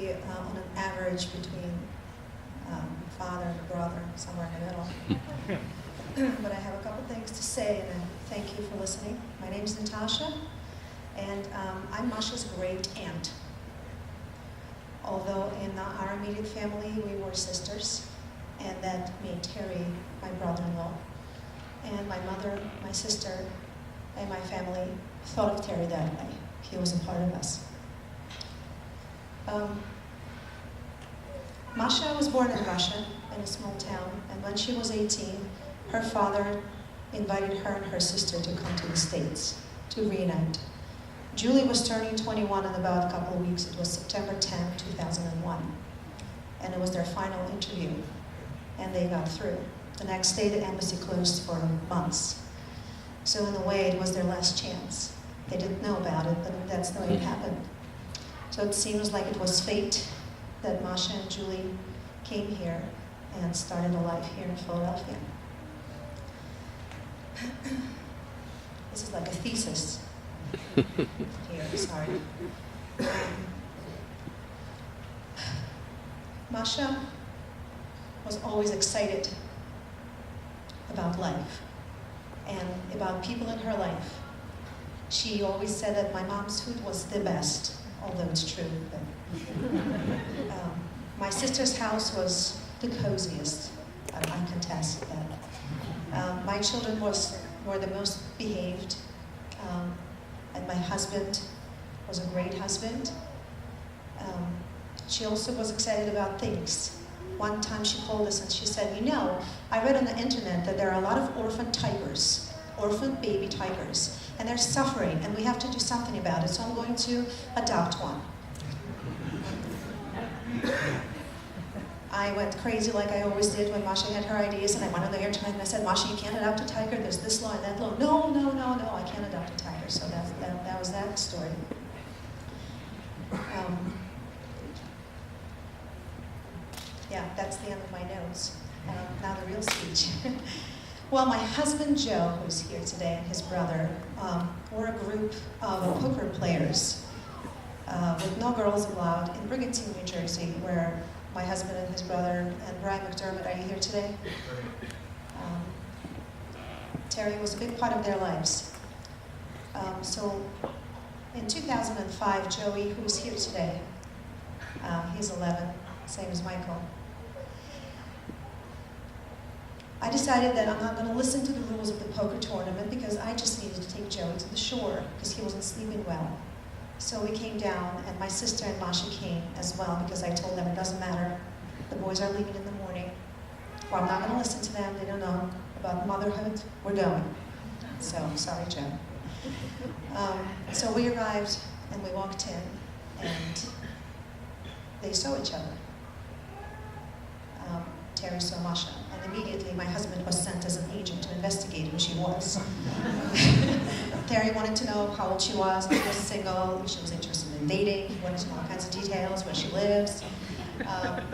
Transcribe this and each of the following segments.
be on an average between father and brother, somewhere in the middle. But I have a couple things to say, and I thank you for listening. My name is Natasha, and I'm Masha's great aunt. Although in our immediate family we were sisters, and that made Terry my brother-in-law. And my mother, my sister, and my family thought of Terry that way. He was a part of us. Masha was born in Russia, in a small town, and when she was 18, her father invited her and her sister to come to the States to reunite. Julie was turning 21 in about a couple of weeks. It was September 10, 2001. And it was their final interview, and they got through. The next day, the embassy closed for months. So in a way, it was their last chance. They didn't know about it, but that's the way it happened. So it seems like it was fate that Masha and Julie came here and started a life here in Philadelphia. This is like a thesis. Here, sorry. Masha was always excited about life and about people in her life. She always said that my mom's food was the best, although it's true. But, my sister's house was the coziest. I contest that. My children were the most behaved, and my husband was a great husband. She also was excited about things. One time she called us and she said, you know, I read on the internet that there are a lot of orphan tigers, orphan baby tigers, and they're suffering, and we have to do something about it, so I'm going to adopt one. I went crazy like I always did when Masha had her ideas, and I went on the air tonight and I said, Masha, you can't adopt a tiger, there's this law and that law. No, I can't adopt a tiger. So that was that story. Yeah, that's the end of my notes. Now the real speech. Well, my husband Joe, who's here today, and his brother, were a group of poker players with no girls allowed in Brigantine, New Jersey, where my husband and his brother and Brian McDermott, are you here today? Terry was a big part of their lives. So in 2005, Joey, who's here today, he's 11, same as Michael. I decided that I'm not going to listen to the rules of the poker tournament because I just needed to take Joey to the shore because he wasn't sleeping well. So we came down, and my sister and Masha came as well because I told them it doesn't matter. The boys are leaving in the morning. Well, I'm not going to listen to them. They don't know about motherhood. We're going. So, sorry, Joe. So we arrived, and we walked in, and they saw each other. Terry saw Masha, and immediately my husband was sent as an agent to investigate who she was. Terry wanted to know how old she was, if she was single, if she was interested in dating. He wanted to know all kinds of details, where she lives.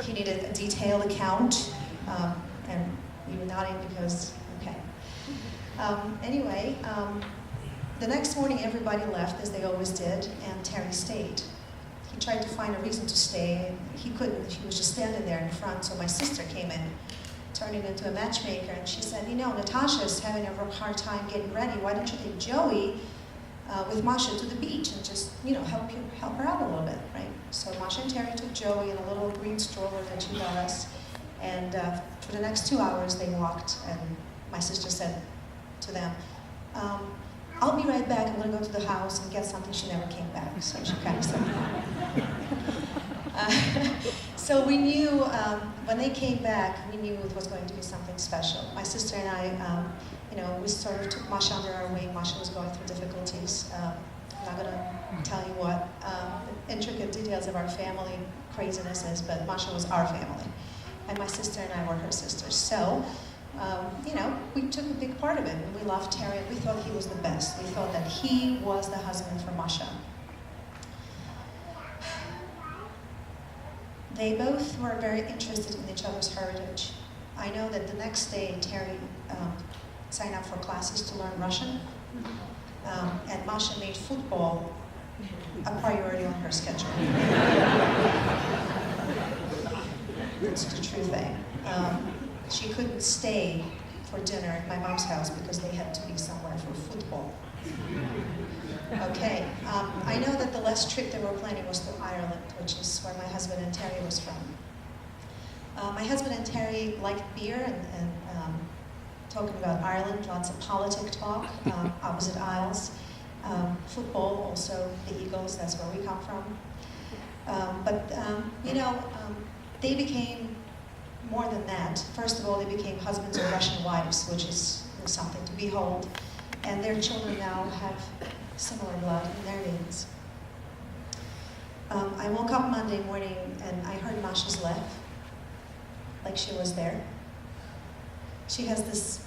He needed a detailed account, and we were nodding because, okay. Anyway, the next morning everybody left, as they always did, and Terry stayed. He tried to find a reason to stay. He couldn't. He was just standing there in front, so my sister came in, turning into a matchmaker, and she said, you know, Natasha's having a hard time getting ready. Why don't you take Joey with Masha to the beach and just, you know, help her out a little bit, right? So Masha and Terry took Joey in a little green stroller that she got us, and for the next 2 hours they walked, and my sister said to them, I'll be right back, I'm going to go to the house and get something. She never came back, so she kind of said so we knew, when they came back, we knew it was going to be something special. My sister and I, you know, we sort of took Masha under our wing. Masha was going through difficulties. I'm not going to tell you what the intricate details of our family craziness is, but Masha was our family. And my sister and I were her sisters. So, you know, we took a big part of it, and we loved Terry, and we thought he was the best. We thought that he was the husband for Masha. They both were very interested in each other's heritage. I know that the next day, Terry signed up for classes to learn Russian, and Masha made football a priority on her schedule. It's the true thing. She couldn't stay for dinner at my mom's house because they had to be somewhere for football. Okay, I know that the last trip they were planning was to Ireland, which is where my husband and Terry was from. My husband and Terry liked beer and talking about Ireland, lots of politic talk, opposite aisles. Football, also the Eagles, that's where we come from. They became more than that. First of all, they became husbands of Russian wives, which is something to behold. And their children now have similar blood in their veins. I woke up Monday morning and I heard Masha's laugh, like she was there. She has this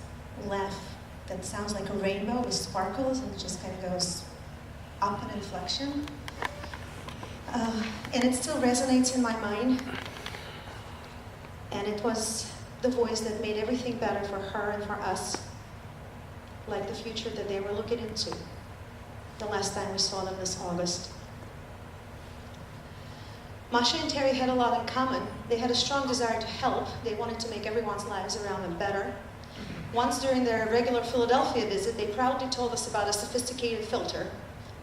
laugh that sounds like a rainbow with sparkles and it just kind of goes up in inflection. And it still resonates in my mind. And it was the voice that made everything better for her and for us, like the future that they were looking into the last time we saw them this August. Masha and Terry had a lot in common. They had a strong desire to help. They wanted to make everyone's lives around them better. Once during their regular Philadelphia visit, they proudly told us about a sophisticated filter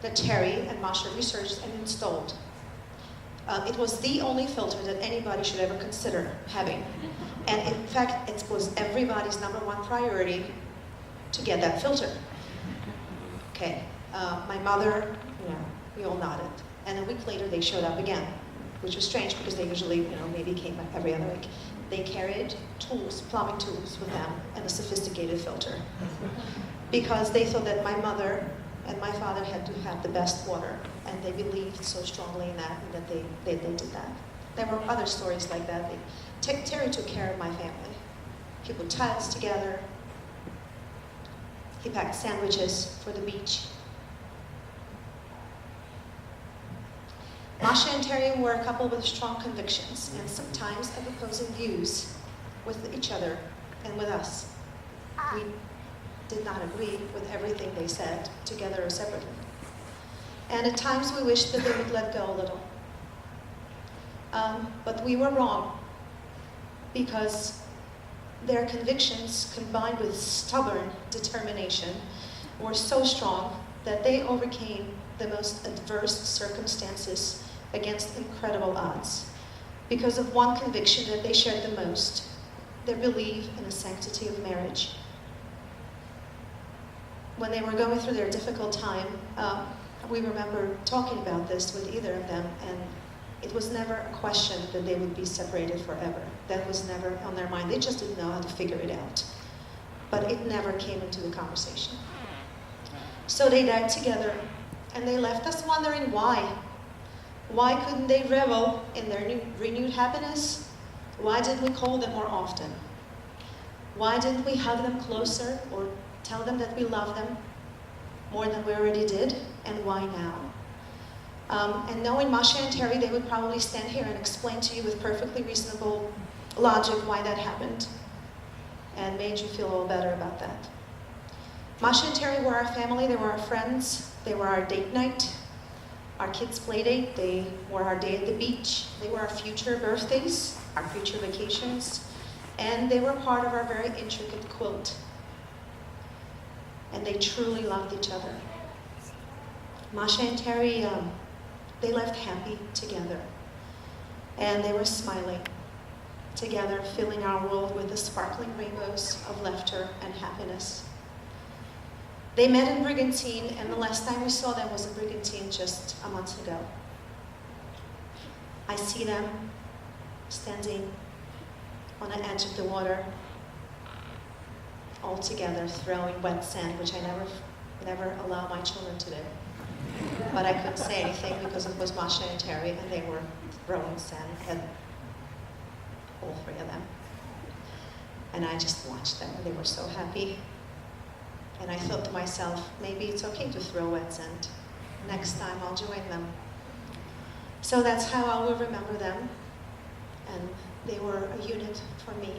that Terry and Masha researched and installed. It was the only filter that anybody should ever consider having. And in fact, it was everybody's #1 priority to get that filter. Okay, my mother, we all nodded. And a week later, they showed up again, which was strange because they usually, maybe came every other week. They carried tools, plumbing tools with them, and a sophisticated filter. Because they thought that my mother and my father had to have the best water, and they believed so strongly in that, and that they did that. There were other stories like that. Terry took care of my family. He put tiles together. He packed sandwiches for the beach. Masha and Terry were a couple with strong convictions and sometimes of opposing views with each other and with us. We did not agree with everything they said, together or separately. And at times we wished that they would let go a little. But we were wrong, because their convictions combined with stubborn determination were so strong that they overcame the most adverse circumstances against incredible odds because of one conviction that they shared the most, their belief in the sanctity of marriage. When they were going through their difficult time, we remember talking about this with either of them, and it was never a question that they would be separated forever. That was never on their mind. They just didn't know how to figure it out. But it never came into the conversation. So they died together, and they left us wondering why. Why couldn't they revel in their renewed happiness? Why didn't we call them more often? Why didn't we hug them closer or tell them that we love them more than we already did? And why now? And knowing Masha and Terry, they would probably stand here and explain to you with perfectly reasonable logic why that happened and made you feel a little better about that. Masha and Terry were our family, they were our friends, they were our date night, our kids' play date, they were our day at the beach, they were our future birthdays, our future vacations, and they were part of our very intricate quilt. And they truly loved each other. Masha and Terry, they left happy together. And they were smiling together, filling our world with the sparkling rainbows of laughter and happiness. They met in Brigantine, and the last time we saw them was in Brigantine just a month ago. I see them standing on the edge of the water, all together, throwing wet sand, which I never allow my children to do. But I couldn't say anything because it was Masha and Terry, and they were throwing sand at all three of them. And I just watched them, and they were so happy. And I thought to myself, maybe it's okay to throw wet sand. Next time I'll join them. So that's how I will remember them. And they were a unit for me.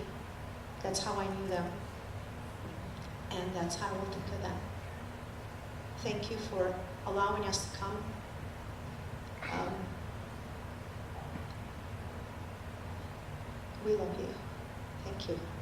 That's how I knew them. And that's how I will think of them. Thank you for allowing us to come We love you. Thank you.